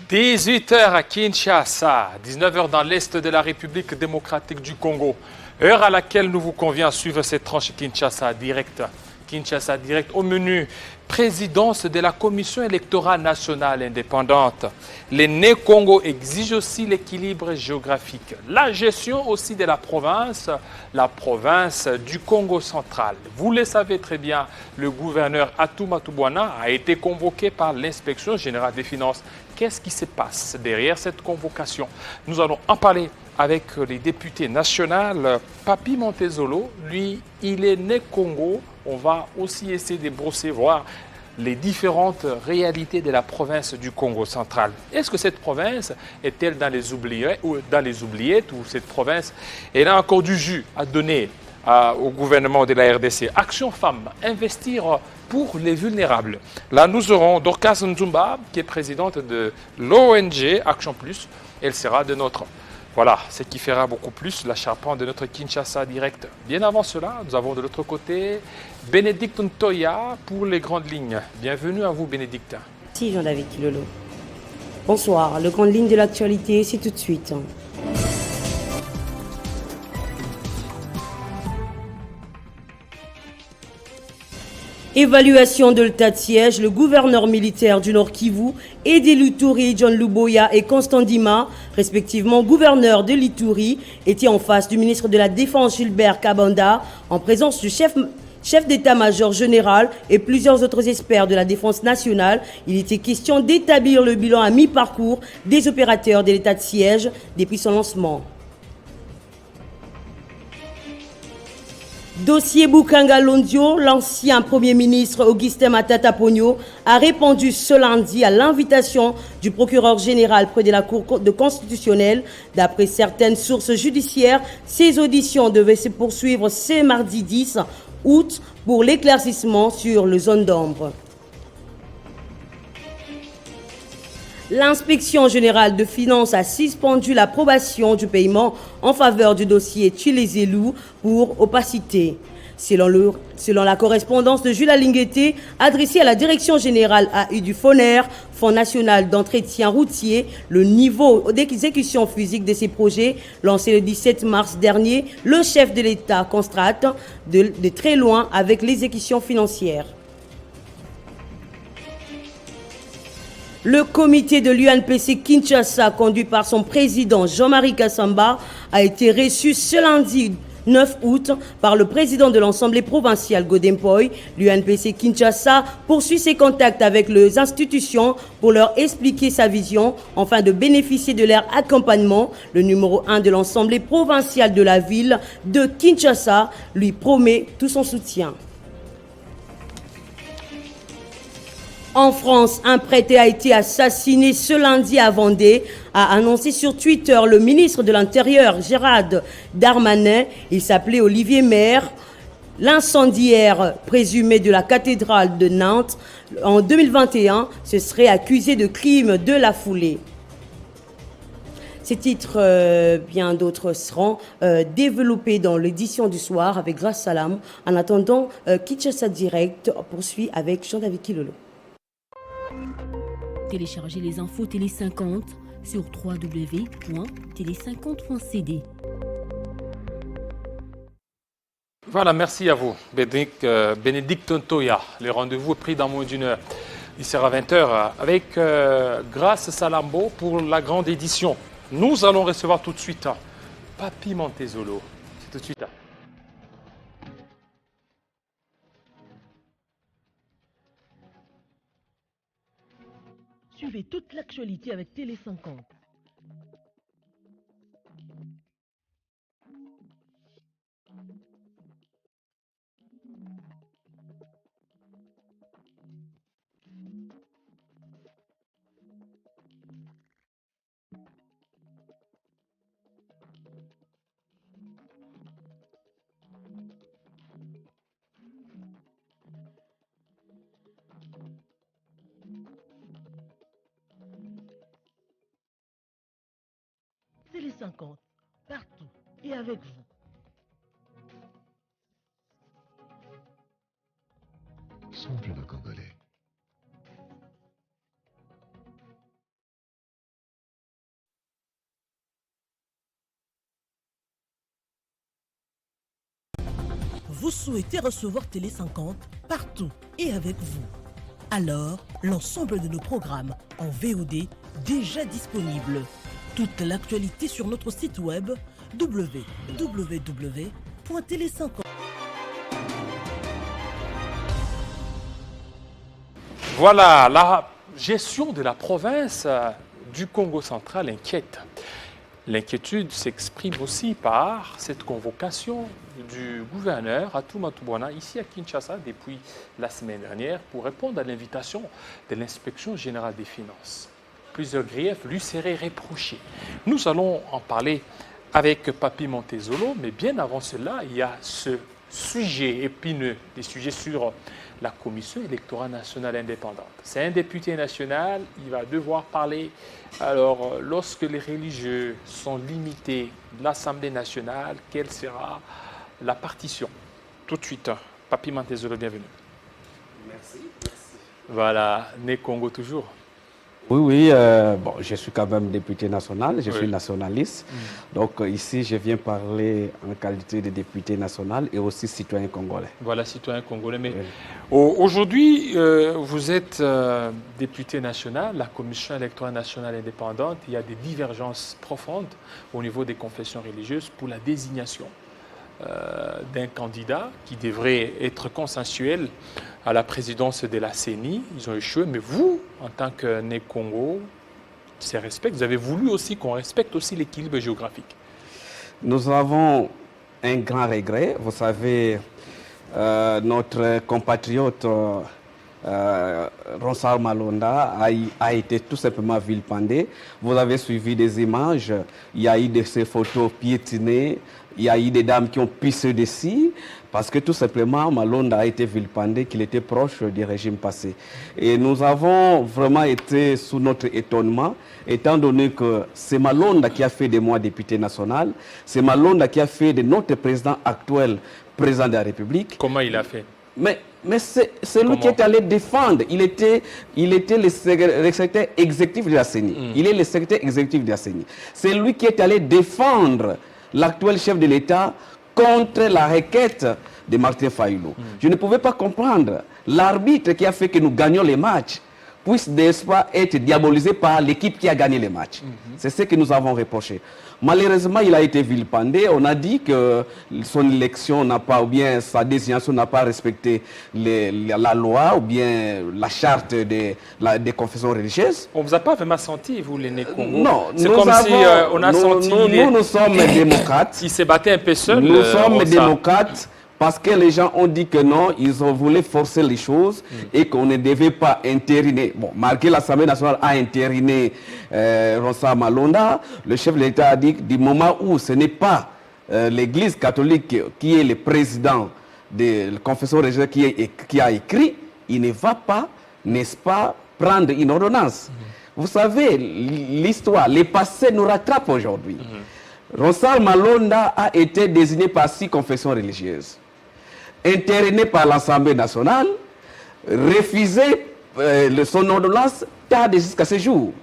18 h à Kinshasa, 19 h dans l'est de la République démocratique du Congo. Heure à laquelle nous vous convient à suivre cette tranche Kinshasa Direct. Kinshasa Direct au menu. Présidence de la Commission électorale nationale indépendante. Les Né-Congo exigent aussi l'équilibre géographique. La gestion aussi de la province du Congo central. Vous le savez très bien, le gouverneur Atou Matubwana a été convoqué par l'inspection générale des finances. Qu'est-ce qui se passe derrière cette convocation? Nous allons en parler avec les députés nationaux. Papi Montezolo, lui, il est né Congo. On va aussi essayer de brosser, voir les différentes réalités de la province du Congo central. Est-ce que cette province est-elle dans les oubliettes ou cette province elle a encore du jus à donner au gouvernement de la RDC? Action Femmes, investir pour les vulnérables. Là, nous aurons Dorcas Nzumba, qui est présidente de l'ONG Action Plus. Elle sera de notre... Voilà, ce qui fera beaucoup plus la charpente de notre Kinshasa Direct. Bien avant cela, nous avons de l'autre côté Bénédicte Ntoya pour les grandes lignes. Bienvenue à vous, Bénédicte. Merci Jean-David Kilolo. Bonsoir, les grandes lignes de l'actualité, c'est tout de suite. Évaluation de l'état de siège, le gouverneur militaire du Nord Kivu et des Luturi, John Luboya et Constant Dima, respectivement gouverneurs de l'Ituri, étaient en face du ministre de la Défense Gilbert Kabanda, en présence du chef d'état-major général et plusieurs autres experts de la défense nationale. Il était question d'établir le bilan à mi-parcours des opérateurs de l'état de siège depuis son lancement. Dossier Bukanga Londio, l'ancien Premier ministre Augustin Matata Ponyo a répondu ce lundi à l'invitation du procureur général près de la Cour de constitutionnelle. D'après certaines sources judiciaires, ces auditions devaient se poursuivre ce mardi 10 août pour l'éclaircissement sur le zone d'ombre. L'inspection générale de finances a suspendu l'approbation du paiement en faveur du dossier Tchilezelu pour opacité. Selon la correspondance de Jules Alingueté adressée à la direction générale AI du FONER, Fonds national d'entretien routier, le niveau d'exécution physique de ces projets, lancé le 17 mars dernier, le chef de l'État constate de très loin avec l'exécution financière. Le comité de l'UNPC Kinshasa, conduit par son président Jean-Marie Kassamba, a été reçu ce lundi 9 août par le président de l'Assemblée provinciale Godempoy. L'UNPC Kinshasa poursuit ses contacts avec les institutions pour leur expliquer sa vision afin de bénéficier de leur accompagnement. Le numéro 1 de l'Assemblée provinciale de la ville de Kinshasa lui promet tout son soutien. En France, un prêtre a été assassiné ce lundi à Vendée, a annoncé sur Twitter le ministre de l'Intérieur, Gérald Darmanin. Il s'appelait Olivier Maire. L'incendiaire présumé de la cathédrale de Nantes en 2021 se serait accusé de crime de la foulée. Ces titres, bien d'autres, seront développés dans l'édition du soir avec Grâce Salam. En attendant, Kinshasa Direct poursuit avec Jean-David Kilolo. Téléchargez les infos Télé 50 sur www.télé50.cd. Voilà, merci à vous, Bénédicte Ntoya. Le rendez-vous est pris dans moins d'une heure. Il sera 20 h avec Grâce Salambo pour la grande édition. Nous allons recevoir tout de suite Papi Montezolo. C'est tout de suite. Suivez toute l'actualité avec Télé 50. Télé 50, partout et avec vous. Sont de Congolais. Vous souhaitez recevoir Télé 50 partout et avec vous. Alors, l'ensemble de nos programmes en VOD déjà disponibles. Toute l'actualité sur notre site web www.télé50. Voilà, la gestion de la province du Congo central inquiète. L'inquiétude s'exprime aussi par cette convocation du gouverneur Atou Matubwana ici à Kinshasa depuis la semaine dernière pour répondre à l'invitation de l'inspection générale des finances. Plusieurs griefs lui seraient reprochés. Nous allons en parler avec Papi Montezolo, mais bien avant cela, il y a ce sujet épineux, des sujets sur la Commission électorale nationale indépendante. C'est un député national, il va devoir parler. Alors, lorsque les religieux sont limités de l'Assemblée nationale, quelle sera la partition? Tout de suite, Papi Montezolo, bienvenue. Merci. Voilà, né Congo toujours. Oui, bon, je suis quand même député national, je suis nationaliste. Donc ici, je viens parler en qualité de député national et aussi citoyen congolais. Voilà, citoyen congolais. Mais aujourd'hui, vous êtes député national, la Commission électorale nationale indépendante. Il y a des divergences profondes au niveau des confessions religieuses pour la désignation d'un candidat qui devrait être consensuel à la présidence de la CENI. Ils ont échoué, mais vous, en tant que né Congo, c'est respect. Vous avez voulu aussi qu'on respecte aussi l'équilibre géographique. Nous avons un grand regret. Vous savez, notre compatriote Ronsard Malonda a été tout simplement vilipendé. Vous avez suivi des images, il y a eu de ces photos piétinées, il y a eu des dames qui ont pissé dessus, parce que tout simplement Malonda a été vilipendé, qu'il était proche du régime passé. Et nous avons vraiment été sous notre étonnement, étant donné que c'est Malonda qui a fait de moi député national, c'est Malonda qui a fait de notre président actuel président de la République. Comment il a fait? Mais c'est lui qui est allé défendre. Il était le secrétaire exécutif de la CENI. Il est le secrétaire exécutif de la CENI. C'est lui qui est allé défendre l'actuel chef de l'État contre la requête de Martin Fayulu. Je ne pouvais pas comprendre l'arbitre qui a fait que nous gagnions les matchs puisse n'est-ce pas être diabolisé par l'équipe qui a gagné les matchs. C'est ce que nous avons reproché. Malheureusement, il a été vilipendé. On a dit que son élection n'a pas, ou bien sa désignation n'a pas respecté la loi, ou bien la charte des confessions religieuses. On ne vous a pas vraiment senti, vous, les né Congo? Non, c'est comme si on a senti... Nous sommes démocrates. Il s'est battu un peu seul. Nous sommes démocrates. Parce que les gens ont dit que non, ils ont voulu forcer les choses et qu'on ne devait pas entériner. Bon, malgré l'Assemblée nationale a entériné Ronsard Malonda, le chef de l'État a dit que du moment où ce n'est pas l'Église catholique qui est le président de la confession religieuse qui a écrit, il ne va pas, n'est-ce pas, prendre une ordonnance. Vous savez, l'histoire, le passé nous rattrape aujourd'hui. Ronsard Malonda a été désigné par 6 confessions religieuses, entériné par l'Assemblée nationale, refusé son ordonnance, tardé jusqu'à ce jour.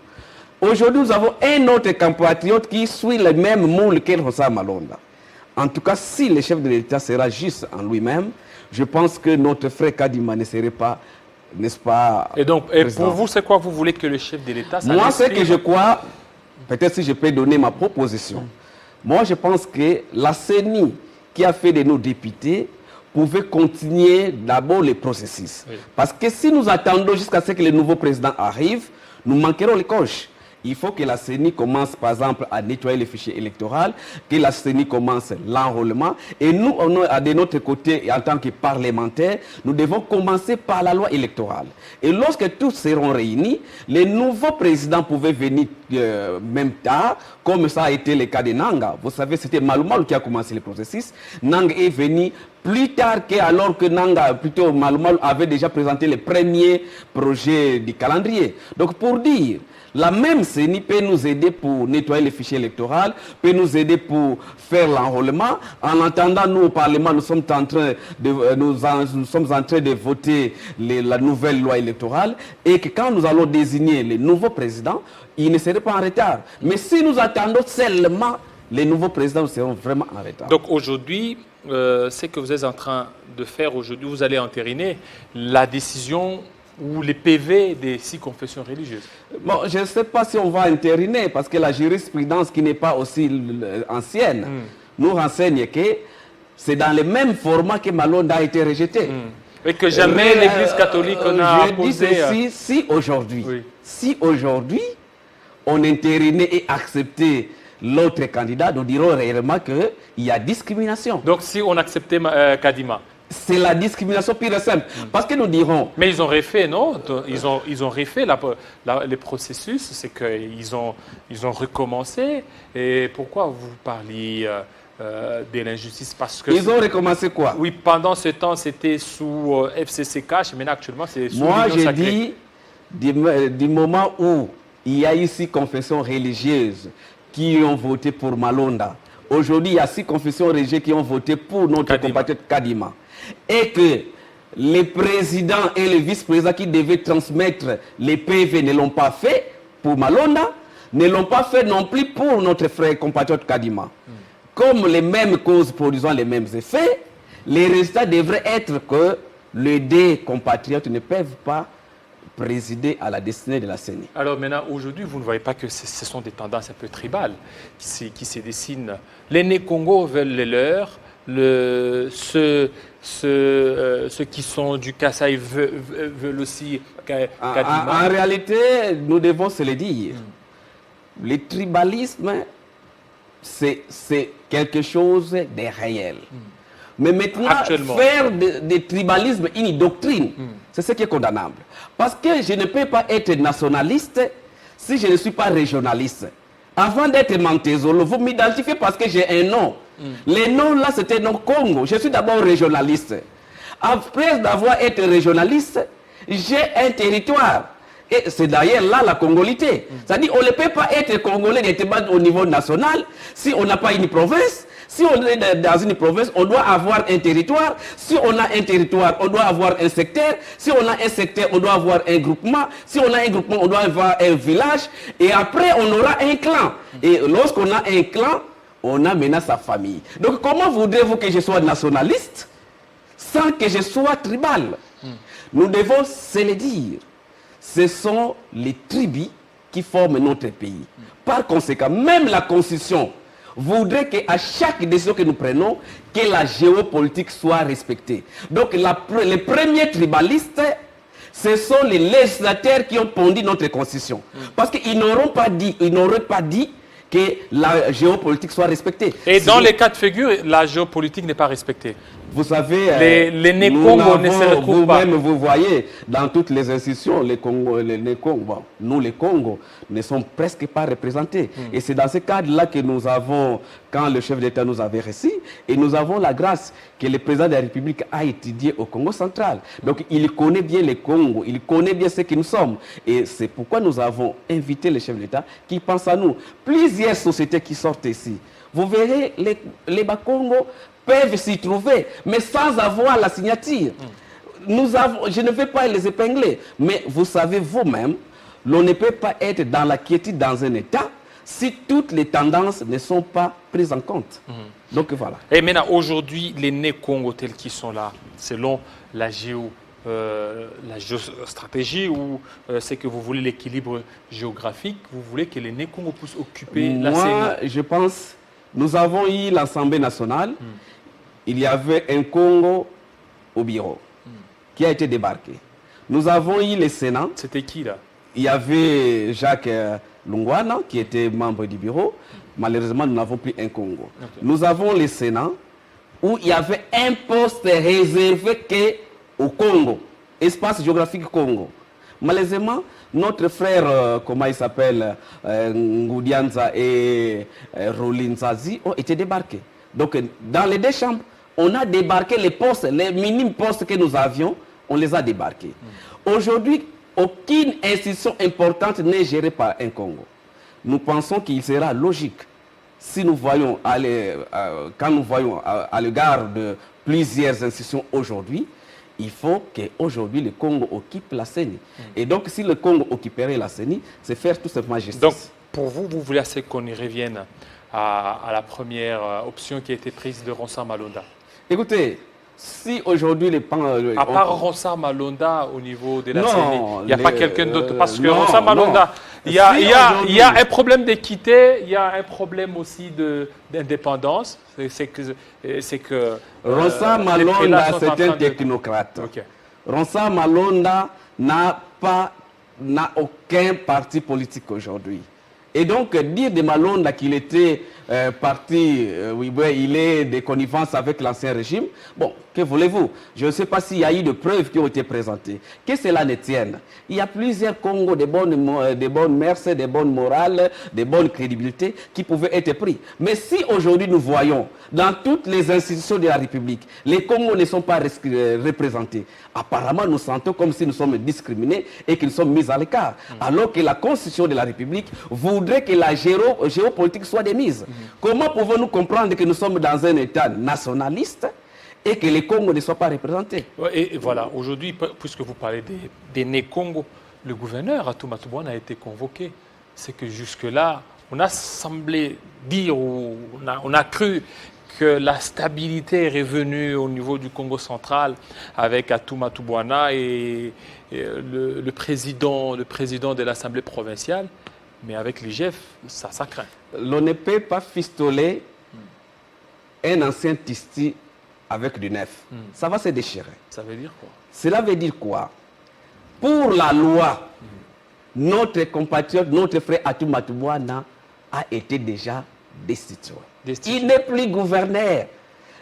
Aujourd'hui, nous avons un autre compatriote qui suit le même moule que Ronsard Malonda. En tout cas, si le chef de l'État sera juste en lui-même, je pense que notre frère Kadima ne serait pas, n'est-ce pas, et donc, pour vous, c'est quoi? Vous voulez que le chef de l'État... Moi, ce que je crois, peut-être si je peux donner ma proposition, moi, je pense que la CENI, qui a fait de nos députés, pouvait continuer d'abord le processus. Oui. Parce que si nous attendons jusqu'à ce que le nouveau président arrive, nous manquerons les coches. Il faut que la CENI commence, par exemple, à nettoyer les fichiers électoraux, que la CENI commence l'enrôlement. Et nous, de notre côté, en tant que parlementaires, nous devons commencer par la loi électorale. Et lorsque tous seront réunis, les nouveaux présidents pouvaient venir même tard, comme ça a été le cas de Nanga. Vous savez, c'était Malumalu qui a commencé le processus. Nanga est venu plus tard, alors que Nanga, plutôt Malumalu, avait déjà présenté les premiers projets du calendrier. Donc, pour dire... La même CENI peut nous aider pour nettoyer les fichiers électoraux, peut nous aider pour faire l'enrôlement. En attendant, nous au Parlement, nous sommes en train de voter la nouvelle loi électorale et que quand nous allons désigner les nouveaux présidents, ils ne seraient pas en retard. Mais si nous attendons seulement les nouveaux présidents seront vraiment en retard. Donc aujourd'hui, ce que vous êtes en train de faire aujourd'hui, vous allez entériner la décision ou les PV des 6 confessions religieuses. Bon, je ne sais pas si on va entériner, parce que la jurisprudence qui n'est pas aussi ancienne nous renseigne que c'est dans le même format que Malonda a été rejeté. Et que jamais l'Église catholique n'a posé... Si aujourd'hui, on entérinait et acceptait l'autre candidat, nous dirons réellement qu'il y a discrimination. Donc si on acceptait Kadima. C'est la discrimination pure et simple. Parce que nous dirons... Mais ils ont refait, non? Ils ont refait les processus, c'est qu'ils ont recommencé. Et pourquoi vous parliez de l'injustice? Parce que ils ont recommencé quoi? Oui, pendant ce temps, c'était sous FCCK, maintenant actuellement, c'est sous Moi, l'Union sacrée. Dit, du moment où il y a eu 6 confessions religieuses qui ont voté pour Malonda, aujourd'hui, il y a 6 confessions religieuses qui ont voté pour notre compatriote Kadima. Et que les présidents et les vice-présidents qui devaient transmettre les PV ne l'ont pas fait pour Malonda, ne l'ont pas fait non plus pour notre frère compatriote Kadima. Comme les mêmes causes produisant les mêmes effets, les résultats devraient être que les 2 compatriotes ne peuvent pas présider à la destinée de la CENI. Alors maintenant, aujourd'hui, vous ne voyez pas que ce sont des tendances un peu tribales qui se dessinent. Les Né-Congo veulent les leurs, ceux qui sont du Kasaï veulent aussi Kadima. En réalité, nous devons se le dire. Le tribalisme, c'est quelque chose de réel. Mais maintenant, faire de tribalisme une doctrine, c'est ce qui est condamnable. Parce que je ne peux pas être nationaliste si je ne suis pas régionaliste. Avant d'être Mantezolo, vous m'identifiez parce que j'ai un nom. Le nom là, c'était nom Congo. Je suis d'abord régionaliste. Après d'avoir été régionaliste, j'ai un territoire. Et c'est d'ailleurs là la congolité. C'est-à-dire on ne peut pas être congolais au niveau national si on n'a pas une province. Si on est dans une province, on doit avoir un territoire. Si on a un territoire, on doit avoir un secteur. Si on a un secteur, on doit avoir un groupement. Si on a un groupement, on doit avoir un village. Et après, on aura un clan. Et lorsqu'on a un clan, on a maintenant sa famille. Donc comment voudrez-vous que je sois nationaliste sans que je sois tribal? Nous devons se le dire. Ce sont les tribus qui forment notre pays. Par conséquent, même la Constitution voudrait qu'à chaque décision que nous prenons, que la géopolitique soit respectée. Donc les premiers tribalistes, ce sont les législateurs qui ont pondu notre Constitution. Parce qu'ils n'auraient pas dit que la géopolitique soit respectée. Et dans les cas de figure, la géopolitique n'est pas respectée. Vous savez, les Né-Congo ne se retrouvent pas. Vous-même, vous voyez, dans toutes les institutions, les Né-Congo, nous les Congos, ne sont presque pas représentés. Et c'est dans ce cadre-là que nous avons, quand le chef d'État nous avait reçu, et nous avons la grâce que le président de la République a étudié au Congo central. Donc il connaît bien les Congos, il connaît bien ce que nous sommes. Et c'est pourquoi nous avons invité le chef d'État qui pense à nous. Plusieurs sociétés qui sortent ici. Vous verrez, les Bakongo peuvent s'y trouver, mais sans avoir la signature. Je ne vais pas les épingler, mais vous savez vous-même, l'on ne peut pas être dans la quiétude dans un État si toutes les tendances ne sont pas prises en compte. Donc voilà. Et maintenant, aujourd'hui, les Né-Congo tels qu'ils sont là, selon la géostratégie ou c'est que vous voulez l'équilibre géographique, vous voulez que les Né-Congo puissent occuper la CENI? Moi, je pense, nous avons eu l'Assemblée nationale. Il y avait un Congo au bureau qui a été débarqué. Nous avons eu le Sénat. C'était qui là? Il y avait Jacques Lungwana qui était membre du bureau. Malheureusement, nous n'avons plus un Congo. Nous avons le Sénat où il y avait un poste réservé au Congo, espace géographique Congo. Malheureusement, notre frère, comment il s'appelle, Ngoudianza et Rolinzazi ont été débarqués. Donc, dans les 2 chambres, on a débarqué les postes, les minimes postes que nous avions, on les a débarqués. Aujourd'hui, aucune institution importante n'est gérée par un Congo. Nous pensons qu'il sera logique, si nous voyons, quand nous voyons à l'égard de plusieurs institutions aujourd'hui, il faut qu'aujourd'hui le Congo occupe la CENI. Et donc, si le Congo occuperait la CENI, c'est faire tout simplement justice. Donc, pour vous, vous voulez assez qu'on y revienne à la première option qui a été prise de Ronsard Malonda? Écoutez, si aujourd'hui les À part Ronsard Malonda au niveau de la Non, CENI, il n'y a pas quelqu'un d'autre. Parce que non, Ronsard Malonda, non. il y a, Si il y a- aujourd'hui- il y a un problème d'équité, il y a un problème aussi d'indépendance. C'est que Ronsard les Malonda, prélats sont en c'est train un de- technocrate. Ok. Ronsard Malonda n'a aucun parti politique aujourd'hui. Et donc, dire de Malonda qu'il était parti, il est de connivence avec l'ancien régime, bon, que voulez-vous? Je ne sais pas s'il y a eu de preuves qui ont été présentées. Que cela ne tienne. Il y a plusieurs Congos de bonnes mœurs, de bonnes morales, de bonnes crédibilités qui pouvaient être pris. Mais si aujourd'hui nous voyons dans toutes les institutions de la République, les Congos ne sont pas représentés, apparemment nous sentons comme si nous sommes discriminés et que nous sommes mis à l'écart. Alors que la Constitution de la République voudrait que la géopolitique soit démise. Comment pouvons-nous comprendre que nous sommes dans un État nationaliste et que les Congos ne soient pas représentés? Et voilà, aujourd'hui, puisque vous parlez des Né-Congo, le gouverneur Atumatu Bwana a été convoqué. C'est que jusque-là, on a semblé dire, ou on a cru que la stabilité est revenue au niveau du Congo central avec Atumatu Bwana et le président de l'Assemblée provinciale. Mais avec l'IGF, ça craint. L'on ne peut pas fistoler un ancien tisti avec du neuf. Ça va se déchirer. Ça veut dire quoi? Cela veut dire quoi? Pour la loi, notre compatriote, notre frère Atumatu Bwana a été déjà destitué. Il n'est plus gouverneur.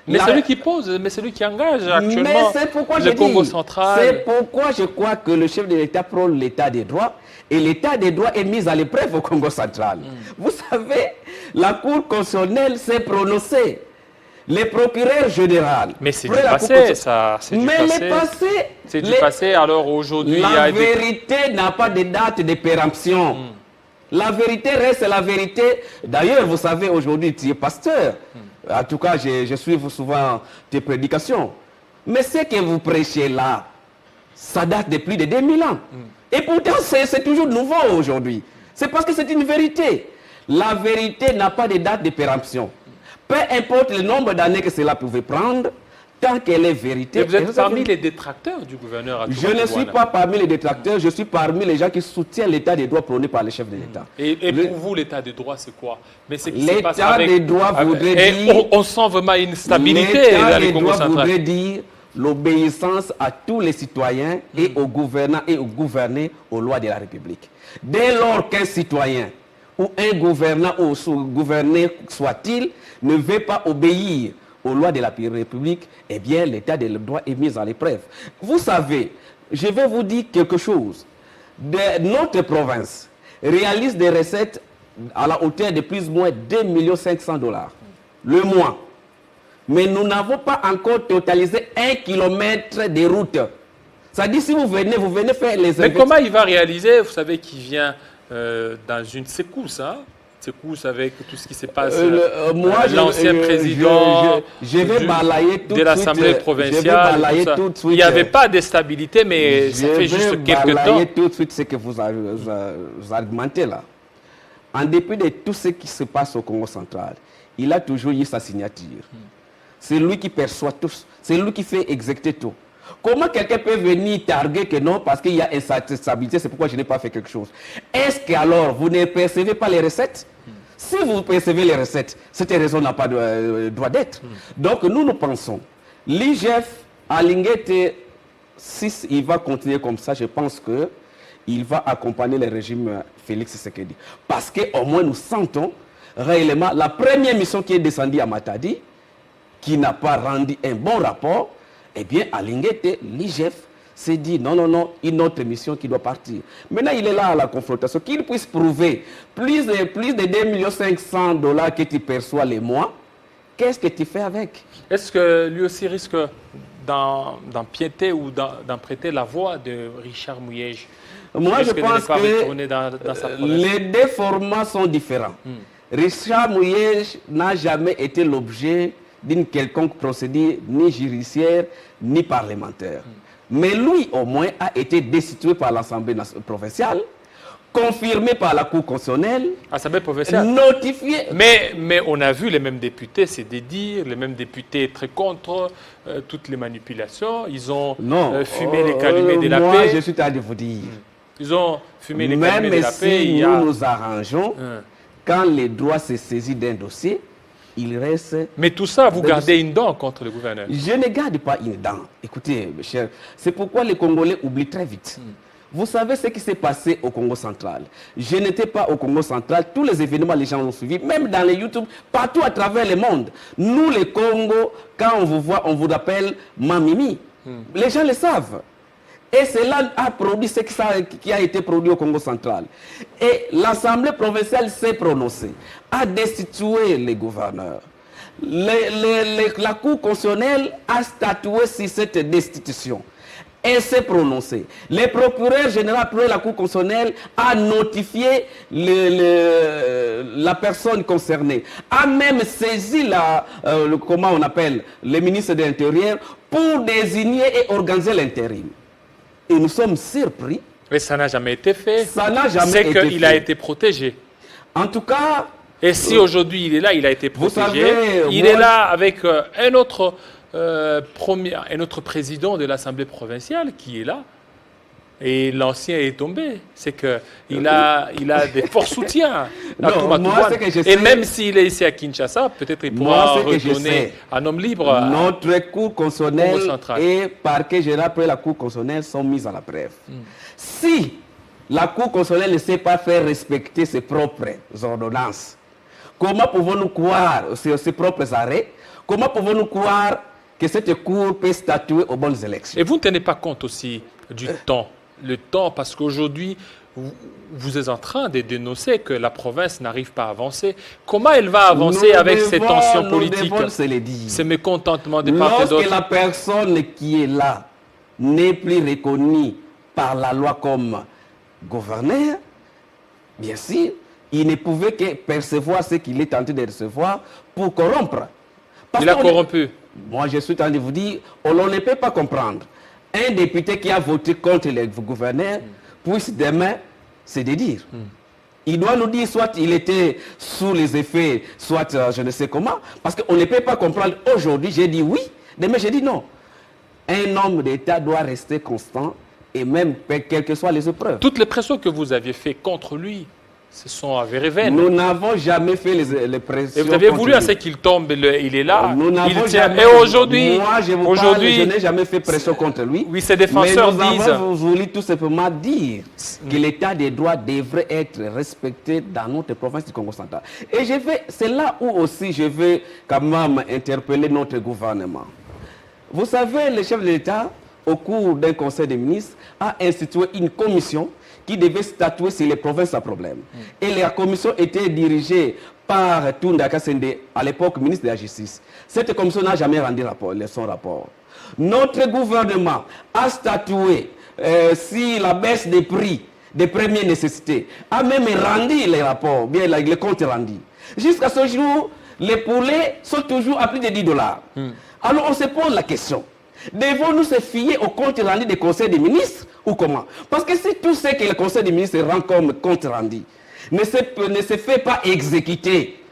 Mais celui qui pose, mais celui qui engage actuellement le Congo central. C'est pourquoi je crois que le chef de l'État prône l'état des droits et l'état des droits est mis à l'épreuve au Congo central. Vous savez, la Cour constitutionnelle s'est prononcée. Les procureurs généraux. Mais c'est du passé, ça. C'est du mais passé. le passé. C'est du passé, alors aujourd'hui. La vérité n'a pas de date de péremption. La vérité reste la vérité. D'ailleurs, vous savez, aujourd'hui, tu es pasteur. En tout cas, je suis souvent tes prédications. Mais ce que vous prêchez là, ça date de plus de 2000 ans. Et pourtant, c'est toujours nouveau aujourd'hui. C'est parce que c'est une vérité. La vérité n'a pas de date de péremption. Peu importe le nombre d'années que cela pouvait prendre, tant qu'elle est vérité. Et vous êtes parmi les détracteurs du gouverneur Atumatu Je ne suis Bwana. pas parmi les détracteurs, je suis parmi les gens qui soutiennent l'état des droits prôné par les chefs de l'État. Et pour vous, l'état des droits, c'est quoi? Mais c'est qui se passe L'état avec, des droits voudrait dire... on sent vraiment une stabilité L'état dans des les Congo droits central. voudrait dire l'obéissance à tous les citoyens et aux gouvernants et aux gouvernés aux lois de la République. Dès lors qu'un citoyen ou un gouvernant ou sous-gouverné soit-il ne veut pas obéir aux lois de la République, eh bien l'état des droits est mis à l'épreuve. Vous savez, je vais vous dire quelque chose. Notre province réalise des recettes à la hauteur de plus ou moins 2 500 000 $ le mois. Mais nous n'avons pas encore totalisé 1 kilomètre de route. Ça dit, si vous venez faire les Mais comment il va réaliser? Vous savez qu'il vient dans une secousse, hein? Secousse avec tout ce qui se passe. L'ancien président je vais balayer tout de l'Assemblée provinciale. Il n'y avait pas de stabilité, mais ça fait juste quelques temps. Je vais balayer tout de suite ce que vous argumentez là. En dépit de tout ce qui se passe au Congo central, il a toujours eu sa signature. C'est lui qui perçoit tout, c'est lui qui fait exécuter tout. Comment quelqu'un peut venir targuer que non, parce qu'il y a instabilité, c'est pourquoi je n'ai pas fait quelque chose? Est-ce que alors vous ne percevez pas les recettes? Si vous percevez les recettes, cette raison n'a pas de droit d'être. Donc nous pensons, l'IGF à Linguete, si il va continuer comme ça, je pense qu'il va accompagner le régime Félix Tshisekedi. Parce qu'au moins nous sentons réellement la première mission qui est descendue à Matadi, qui n'a pas rendu un bon rapport, eh bien, à Linguete, l'IGF s'est dit non, une autre mission qui doit partir. Maintenant, il est là à la confrontation, qu'il puisse prouver plus de 2 500 000 $ que tu perçois les mois. Qu'est-ce que tu fais avec? Est-ce que lui aussi risque d'empiéter ou d'emprunter la voix de Richard Mouyej? Moi, je pense que dans sa les deux formats sont différents. Richard Mouyej n'a jamais été l'objet d'une quelconque procédure ni judiciaire ni parlementaire. Mais lui, au moins, a été destitué par l'Assemblée provinciale confirmé par la Cour constitutionnelle, Assemblée provinciale. notifié. Mais on a vu les mêmes députés se dédire, les mêmes députés très contre toutes les manipulations. Ils ont fumé les calumets de la moi, paix. je suis en train de vous dire. Ils ont fumé les calumets de Même la paix. si Il y a... nous nous arrangeons, quand les droits se saisissent d'un dossier, il reste... Mais tout ça, vous gardez une dent contre le gouverneur. Je ne garde pas une dent. Écoutez, mes chers, c'est pourquoi les Congolais oublient très vite. Vous savez ce qui s'est passé au Congo central. Je n'étais pas au Congo central. Tous les événements, les gens l'ont suivi. Même dans les YouTube, partout à travers le monde. Nous, les Congos, quand on vous voit, on vous appelle Mamimi. Les gens le savent. Et cela a produit ce qui a été produit au Congo central. Et l'Assemblée provinciale s'est prononcée, a destitué les gouverneurs. La Cour constitutionnelle a statué sur cette destitution. Elle s'est prononcée. Le procureur général de la Cour constitutionnelle a notifié la personne concernée, a même saisi comment on appelle, le ministre de l'Intérieur pour désigner et organiser l'intérim. Et nous sommes surpris. Mais ça n'a jamais été fait. Ça n'a jamais été fait. C'est qu'il a été protégé. En tout cas... Et si aujourd'hui il est là, il a été protégé. Savez, il est là avec un autre président de l'Assemblée provinciale qui est là. Et l'ancien est tombé. C'est qu'il a des forts soutiens. Et même s'il est ici à Kinshasa, peut-être il pourra retourner un homme libre. Notre Cour constitutionnelle et parquet général après la Cour constitutionnelle sont mis à la preuve. Si la Cour constitutionnelle ne sait pas faire respecter ses propres ordonnances, comment pouvons-nous croire ses propres arrêts? Comment pouvons-nous croire que cette Cour peut statuer aux bonnes élections? Et vous ne tenez pas compte aussi du temps? Le temps, parce qu'aujourd'hui, vous êtes en train de dénoncer que la province n'arrive pas à avancer. Comment elle va avancer avec ces tensions politiques? Ces mécontentements de part et d'autre. Lorsque la personne qui est là n'est plus reconnue par la loi comme gouverneur, bien sûr, il ne pouvait que percevoir ce qu'il est tenté de recevoir pour corrompre. Il a corrompu. Moi, je suis en train de vous dire, on ne peut pas comprendre. Un député qui a voté contre le gouverneur puisse demain se dédire. Il doit nous dire soit il était sous les effets, soit je ne sais comment. Parce qu'on ne peut pas comprendre. Aujourd'hui, j'ai dit oui, demain, j'ai dit non. Un homme d'État doit rester constant et même quelles que soient les épreuves. Toutes les pressions que vous aviez faites contre lui se sont avérées vaines. Nous n'avons jamais fait les pressions. Et vous avez voulu à ce qu'il tombe, il est là. Nous n'avons jamais. Et aujourd'hui, moi, je n'ai jamais fait pression contre lui. Oui, ses défenseurs disent. Mais nous avons voulu tout simplement dire que l'état des droits devrait être respecté dans notre province du Congo central. Et c'est là où aussi je vais quand même interpeller notre gouvernement. Vous savez, le chef de l'État, au cours d'un conseil des ministres, a institué une commission qui devait statuer sur les provinces à problème. Et la commission était dirigée par Tunda Kasende, à l'époque ministre de la Justice. Cette commission n'a jamais rendu son rapport. Notre gouvernement a statué sur la baisse des prix des premières nécessités, a même rendu les rapports, bien les comptes rendus. Jusqu'à ce jour, les poulets sont toujours à plus de $10. Alors on se pose la question. Devons-nous se fier au compte rendu des conseils des ministres ou comment? Parce que si tout ce que le conseil des ministres rend comme compte rendu ne se fait pas exécuter,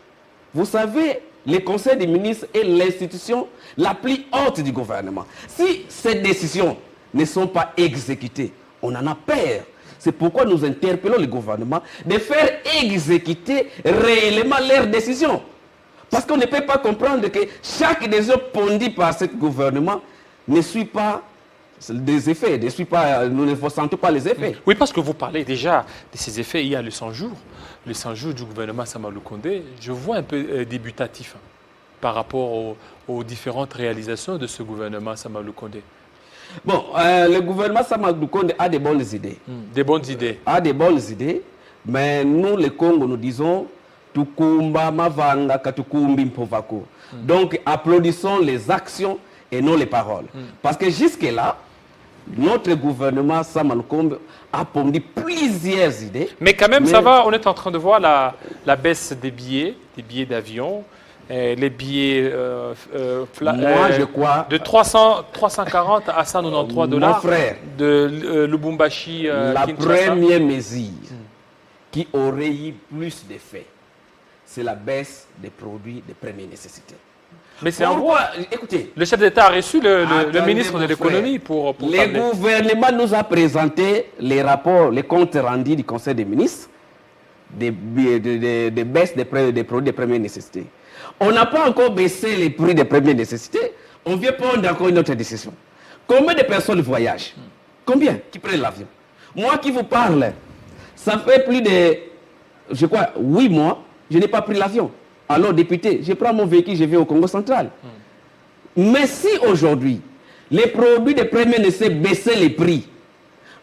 vous savez, le conseil des ministres est l'institution la plus haute du gouvernement. Si ces décisions ne sont pas exécutées, on en a peur. C'est pourquoi nous interpellons le gouvernement de faire exécuter réellement leurs décisions. Parce qu'on ne peut pas comprendre que chaque décision pondue par ce gouvernement ne suit pas des effets, nous ne ressentons pas les effets. Oui, parce que vous parlez déjà de ces effets. Il y a le 100 jours. Le 100 jours du gouvernement Sama Lukonde, je vois un peu débutatif par rapport aux différentes réalisations de ce gouvernement Sama Lukonde. Bon, le gouvernement Sama Lukonde a des bonnes idées. Des bonnes idées. A des bonnes idées, mais nous, les Congo, nous disons Tukumba Mavanga Katukumbi Mpovako. Donc, applaudissons les actions et non les paroles. Parce que jusque-là, notre gouvernement Sama Lukonde a pondu plusieurs idées. Mais quand même, ça va, on est en train de voir la baisse des billets d'avion, les billets moi, je crois, de 340 à 193 $. Mon frère, de Lubumbashi la Kinshasa. première mesure qui aurait eu plus d'effet, c'est la baisse des produits de première nécessité. Mais c'est en gros, écoutez, le chef d'État a reçu le ministre de mon l'économie frère. pour Le parler. gouvernement nous a présenté les rapports, les comptes rendus du Conseil des ministres des baisses des produits de première nécessité. On n'a pas encore baissé les prix de première nécessité. On vient prendre encore une autre décision. Combien de personnes voyagent? Combien qui prennent l'avion? Moi qui vous parle, ça fait plus de, je crois, 8 mois, je n'ai pas pris l'avion. Alors, député, je prends mon véhicule, je vais au Congo central. Mais si aujourd'hui, les produits de première nécessité baissaient les prix,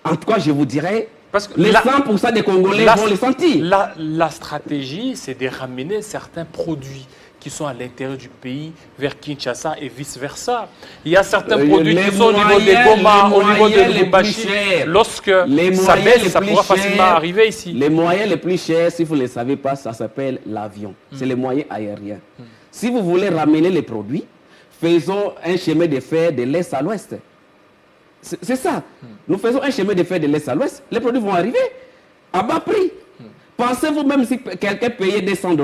en tout cas, je vous dirais, Parce que les 100% des Congolais vont les sentir. La stratégie, c'est de ramener certains produits qui sont à l'intérieur du pays vers Kinshasa et vice-versa. Il y a certains produits qui sont au niveau des Goma, au niveau de Lubumbashi. Lorsque ça baisse, ça pourra facilement arriver ici. Les moyens les plus chers, si vous ne le savez pas, ça s'appelle l'avion. C'est les moyens aériens. Si vous voulez ramener les produits, faisons un chemin de fer de l'Est à l'Ouest. C'est ça. Nous faisons un chemin de fer de l'Est à l'Ouest. Les produits vont arriver à bas prix. Pensez-vous même si quelqu'un payait des $100.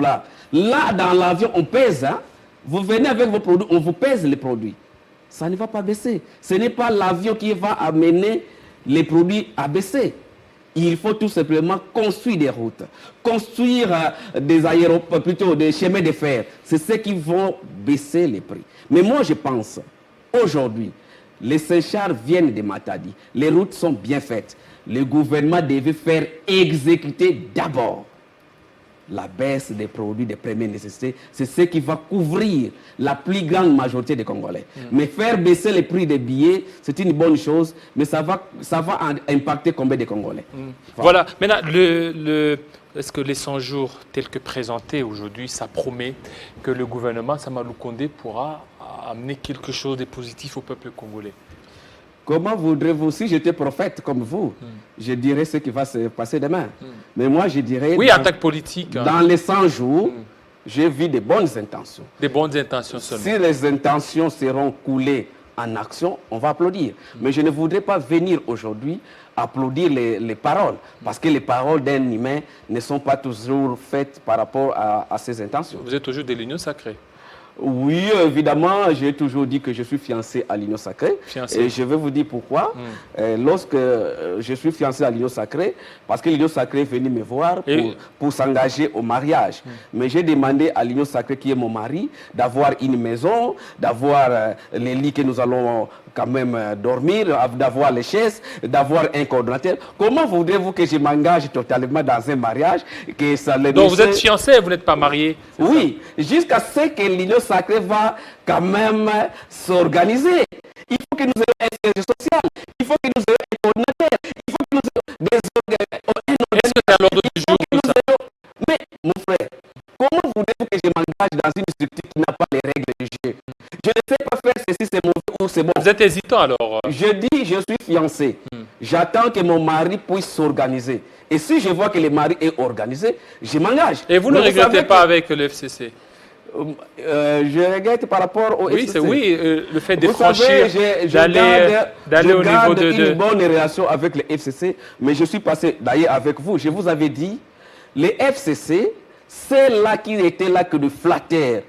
Là, dans l'avion, on pèse. Hein? Vous venez avec vos produits, on vous pèse les produits. Ça ne va pas baisser. Ce n'est pas l'avion qui va amener les produits à baisser. Il faut tout simplement construire des routes, construire des aéroports, plutôt des chemins de fer. C'est ce qui vont baisser les prix. Mais moi, je pense, aujourd'hui, les Saint-Charles viennent de Matadi. Les routes sont bien faites. Le gouvernement devait faire exécuter d'abord la baisse des produits de première nécessité. C'est ce qui va couvrir la plus grande majorité des Congolais. Mais faire baisser les prix des billets, c'est une bonne chose, mais ça va impacter combien de Congolais? Voilà. Maintenant, est-ce que les 100 jours tels que présentés aujourd'hui, ça promet que le gouvernement Samalou Condé pourra amener quelque chose de positif au peuple congolais? Comment voudrez-vous, si j'étais prophète comme vous, je dirais ce qui va se passer demain. Mais moi, je dirais... Oui, attaque politique. Hein. Dans les 100 jours, j'ai vu de bonnes intentions. Des bonnes intentions seulement. Si les intentions seront coulées en action, on va applaudir. Mais je ne voudrais pas venir aujourd'hui applaudir les paroles, parce que les paroles d'un humain ne sont pas toujours faites par rapport à ses intentions. Vous êtes toujours de l'Union sacrée? Oui, évidemment, j'ai toujours dit que je suis fiancé à l'Union sacrée. Et je vais vous dire pourquoi. Lorsque je suis fiancé à l'Union sacrée, parce que l'Union sacrée est venue me voir pour s'engager au mariage. Mais j'ai demandé à l'Union sacrée, qui est mon mari, d'avoir une maison, d'avoir les lits que nous allons quand même dormir, d'avoir les chaises, d'avoir un coordonnateur. Comment voudrez-vous que je m'engage totalement dans un mariage que ça les Donc vous êtes fiancé, vous n'êtes pas marié? Oui, jusqu'à ce que l'Union sacrée va quand même s'organiser. Il faut que nous ayons un siège social, il faut que nous ayons un coordonnateur, il faut que nous ayons des organismes. Est-ce que c'est à l'ordre du jour tout ça? Mais mon frère, comment voulez-vous que je m'engage dans une structure qui n'a pas les règles du jeu? Je ne sais pas faire ceci, c'est mauvais ou c'est bon. Vous êtes hésitant alors? Je dis, je suis fiancé. J'attends que mon mari puisse s'organiser. Et si je vois que le mari est organisé, je m'engage. Et vous ne regrettez pas avec le FCC? Je regrette par rapport au FCC. Oui, le fait de Vous franchir, savez, d'aller au niveau de... une bonne relation avec le FCC, mais je suis passé d'ailleurs avec vous. Je vous avais dit, les FCC, c'est là qui étaient là que de flatteurs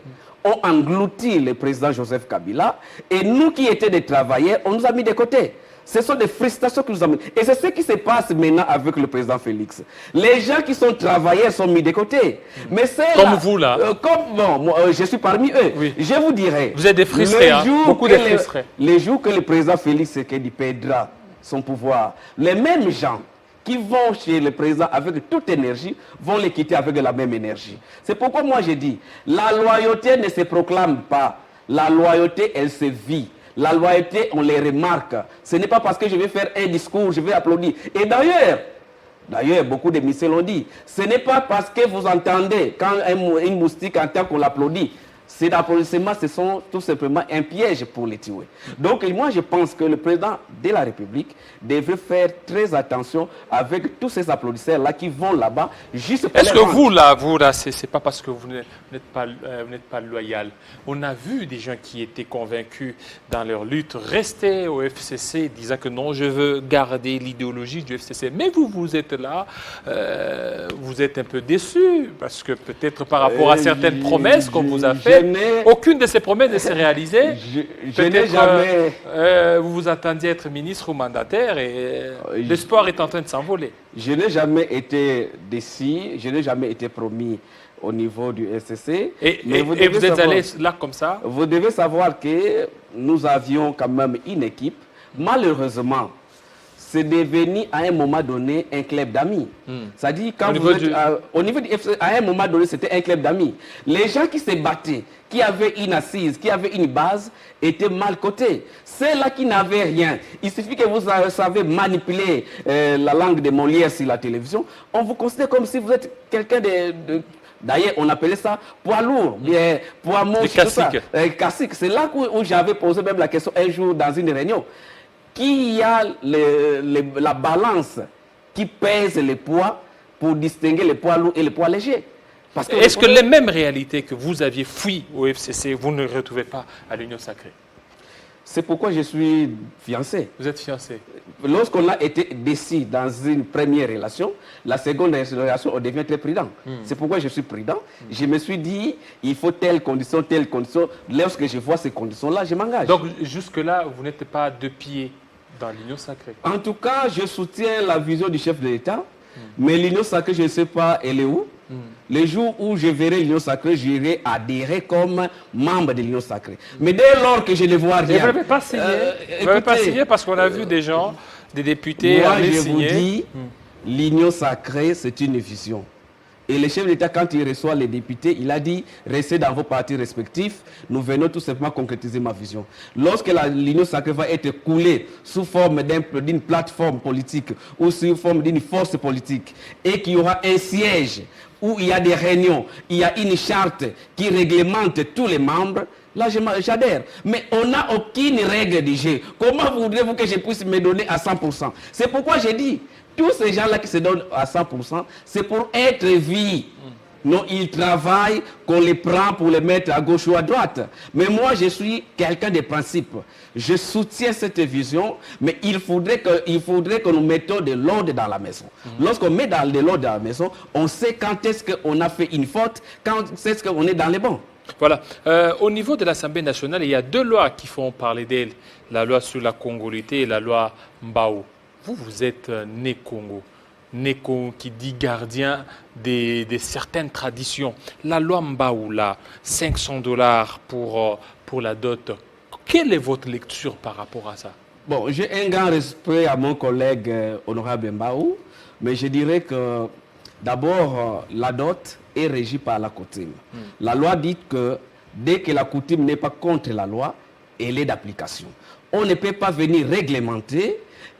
ont englouti le président Joseph Kabila, et nous qui étions des travailleurs, on nous a mis de côté. Ce sont des frustrations que nous avons. Et c'est ce qui se passe maintenant avec le président Félix. Les gens qui sont travailleurs sont mis de côté. Mais c'est comme là, vous là. Je suis parmi eux. Oui. Je vous dirais. Vous êtes des frustrés, beaucoup de frustrés. Les jours que le président Félix Tshisekedi perdra son pouvoir, les mêmes gens qui vont chez le président avec toute énergie vont les quitter avec la même énergie. C'est pourquoi moi je dis, la loyauté ne se proclame pas. La loyauté, elle se vit. La loyauté, on les remarque. Ce n'est pas parce que je vais faire un discours, je vais applaudir. Et d'ailleurs, beaucoup de messieurs l'ont dit, ce n'est pas parce que vous entendez, quand un moustique entend qu'on l'applaudit, Ces applaudissements, ce sont tout simplement un piège pour les tuer. Donc moi, je pense que le président de la République devrait faire très attention avec tous ces applaudisseurs-là qui vont là-bas juste pour Est-ce les que vendre. vous là, c'est pas parce que vous n'êtes pas loyal. On a vu des gens qui étaient convaincus dans leur lutte rester au FCC, disant que non, je veux garder l'idéologie du FCC. Mais vous êtes là, vous êtes un peu déçus, parce que peut-être par rapport à certaines promesses qu'on vous a faites, aucune de ces promesses ne s'est réalisée. Je n'ai jamais... vous vous attendiez à être ministre ou mandataire et l'espoir est en train de s'envoler. Je n'ai jamais été déçu, je n'ai jamais été promis au niveau du FCC. Mais vous êtes allé là comme ça? Vous devez savoir que nous avions quand même une équipe. Malheureusement, c'est devenu à un moment donné un club d'amis. C'est-à-dire, quand au niveau du FCC, à un moment donné, c'était un club d'amis. Les gens qui se battaient, qui avaient une assise, qui avaient une base, étaient mal cotés. Ceux-là qui n'avaient rien, il suffit que vous savez manipuler la langue de Molière sur la télévision, on vous considère comme si vous êtes quelqu'un de d'ailleurs, on appelait ça poids lourd, bien poids moche, tout ça. Cacique. C'est là où j'avais posé même la question un jour dans une réunion. Qui a la balance qui pèse les poids pour distinguer les poids lourds et les poids légers? Est-ce que les mêmes réalités que vous aviez fui au FCC, vous ne les retrouvez pas à l'Union Sacrée? C'est pourquoi je suis fiancé. Vous êtes fiancé? Lorsqu'on a été décis dans une première relation, la seconde relation, on devient très prudent. C'est pourquoi je suis prudent. Je me suis dit, il faut telle condition, telle condition. Lorsque je vois ces conditions-là, je m'engage. Donc jusque-là, vous n'êtes pas de pied dans l'Union Sacrée? En tout cas, je soutiens la vision du chef de l'État. Mais l'Union Sacrée, je ne sais pas, elle est où. Les jours où je verrai l'Union Sacrée, j'irai adhérer comme membre de l'Union Sacrée. Mais dès lors que je ne vois rien... Vous n'avez pas signé, vous n'avez pas signé parce qu'on a vu des gens, des députés... Moi, je signer. vous dis, l'Union Sacrée, c'est une vision. Et le chef d'État, quand il reçoit les députés, il a dit, restez dans vos partis respectifs, nous venons tout simplement concrétiser ma vision. Lorsque l'Union Sacrée va être coulée sous forme d'une plateforme politique ou sous forme d'une force politique, et qu'il y aura un siège où il y a des réunions, il y a une charte qui réglemente tous les membres, là j'adhère. Mais on n'a aucune règle du jeu. Comment voudrez-vous que je puisse me donner à 100%? C'est pourquoi j'ai dit, tous ces gens-là qui se donnent à 100%, c'est pour être vus. Non, ils travaillent, qu'on les prend pour les mettre à gauche ou à droite. Mais moi, je suis quelqu'un de principe. Je soutiens cette vision, mais il faudrait que nous mettions de l'ordre dans la maison. Lorsqu'on met de l'ordre dans la maison, on sait quand est-ce qu'on a fait une faute, quand est-ce qu'on est dans les bons. Voilà. Au niveau de l'Assemblée nationale, il y a deux lois qui font parler d'elle. La loi sur la congolité et la loi Mbao. Vous êtes né Congo. Neko qui dit gardien de certaines traditions. La loi Mbao, là, $500 pour la dot. Quelle est votre lecture par rapport à ça? Bon, j'ai un grand respect à mon collègue honorable Mbao, mais je dirais que d'abord, la dot est régie par la coutume. La loi dit que dès que la coutume n'est pas contre la loi, elle est d'application. On ne peut pas venir réglementer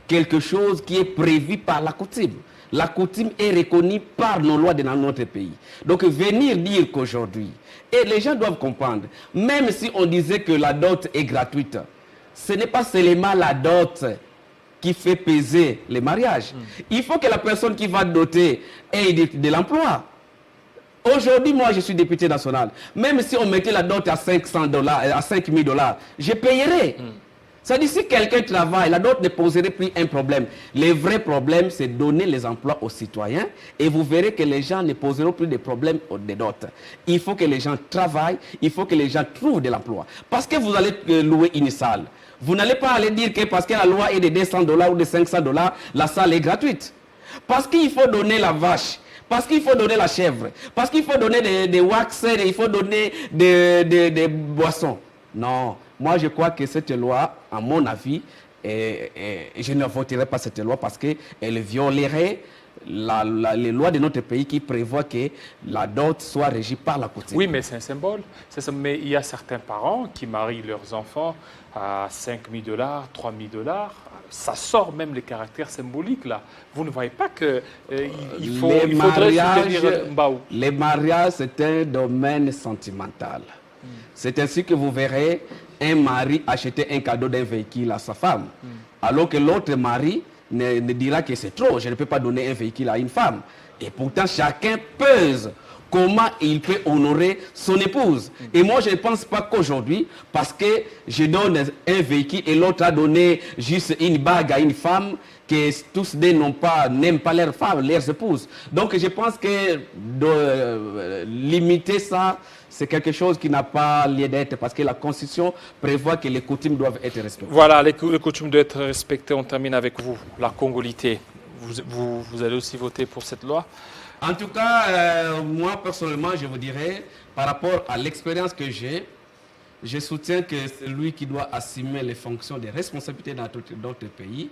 quelque chose qui est prévu par la coutume. La coutume est reconnue par nos lois dans notre pays. Donc venir dire qu'aujourd'hui, et les gens doivent comprendre, même si on disait que la dot est gratuite, ce n'est pas seulement la dot qui fait peser les mariages. Il faut que la personne qui va doter ait de l'emploi. Aujourd'hui, moi, je suis député national. Même si on mettait la dot à $500, à $5,000, je payerais. C'est-à-dire, si quelqu'un travaille, la dot ne poserait plus un problème. Le vrai problème, c'est donner les emplois aux citoyens et vous verrez que les gens ne poseront plus de problèmes des dots. Il faut que les gens travaillent, il faut que les gens trouvent de l'emploi. Parce que vous allez louer une salle. Vous n'allez pas aller dire que parce que la loi est de $200 ou de $500, la salle est gratuite. Parce qu'il faut donner la vache. Parce qu'il faut donner la chèvre. Parce qu'il faut donner des wax, il faut donner des boissons. Non. Moi, je crois que cette loi, à mon avis, je ne voterai pas cette loi parce qu'elle violerait les lois de notre pays qui prévoient que la dot soit régie par la coutume. Oui, mais c'est un symbole. Mais il y a certains parents qui marient leurs enfants à $5,000, $3,000. Ça sort même les caractères symboliques là. Vous ne voyez pas qu'il faudrait soutenir Mbao. Les mariages, c'est un domaine sentimental. C'est ainsi que vous verrez un mari acheter un cadeau d'un véhicule à sa femme, alors que l'autre mari ne dira que c'est trop, je ne peux pas donner un véhicule à une femme. Et pourtant, chacun pèse comment il peut honorer son épouse. Et moi, je ne pense pas qu'aujourd'hui, parce que je donne un véhicule et l'autre a donné juste une bague à une femme, que tous deux n'aiment pas leurs femmes, leurs épouses. Donc, je pense que limiter ça, c'est quelque chose qui n'a pas lieu d'être, parce que la Constitution prévoit que les coutumes doivent être respectées. Voilà, les coutumes doivent être respectées. On termine avec vous, la congolité. Vous allez aussi voter pour cette loi? En tout cas, moi personnellement, je vous dirais, par rapport à l'expérience que j'ai, je soutiens que celui qui doit assumer les fonctions de responsabilité dans notre pays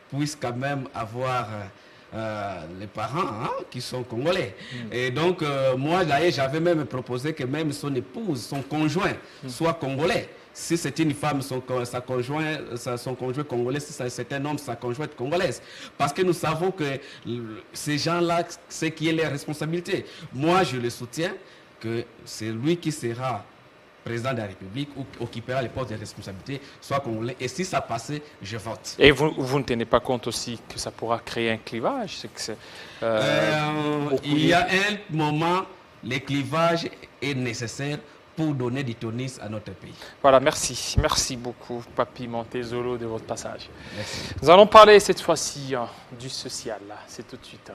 puisse quand même avoir les parents qui sont congolais. Et donc, moi, d'ailleurs, j'avais même proposé que même son épouse, son conjoint, soit congolais. Si c'est une femme, son conjoint congolais, si c'est un homme, sa conjointe congolaise. Parce que nous savons que ces gens-là, c'est qui est leur responsabilité. Moi, je le soutiens que c'est lui qui sera président de la République ou occupera les postes de responsabilité, soit congolais. Et si ça passait, je vote. Et vous ne tenez pas compte aussi que ça pourra créer un clivage? Il y a un moment, le clivage est nécessaire pour donner du tonus à notre pays. Voilà, merci. Merci beaucoup, Papi Montezolo, de votre passage. Merci. Nous allons parler cette fois-ci du social. C'est tout de suite.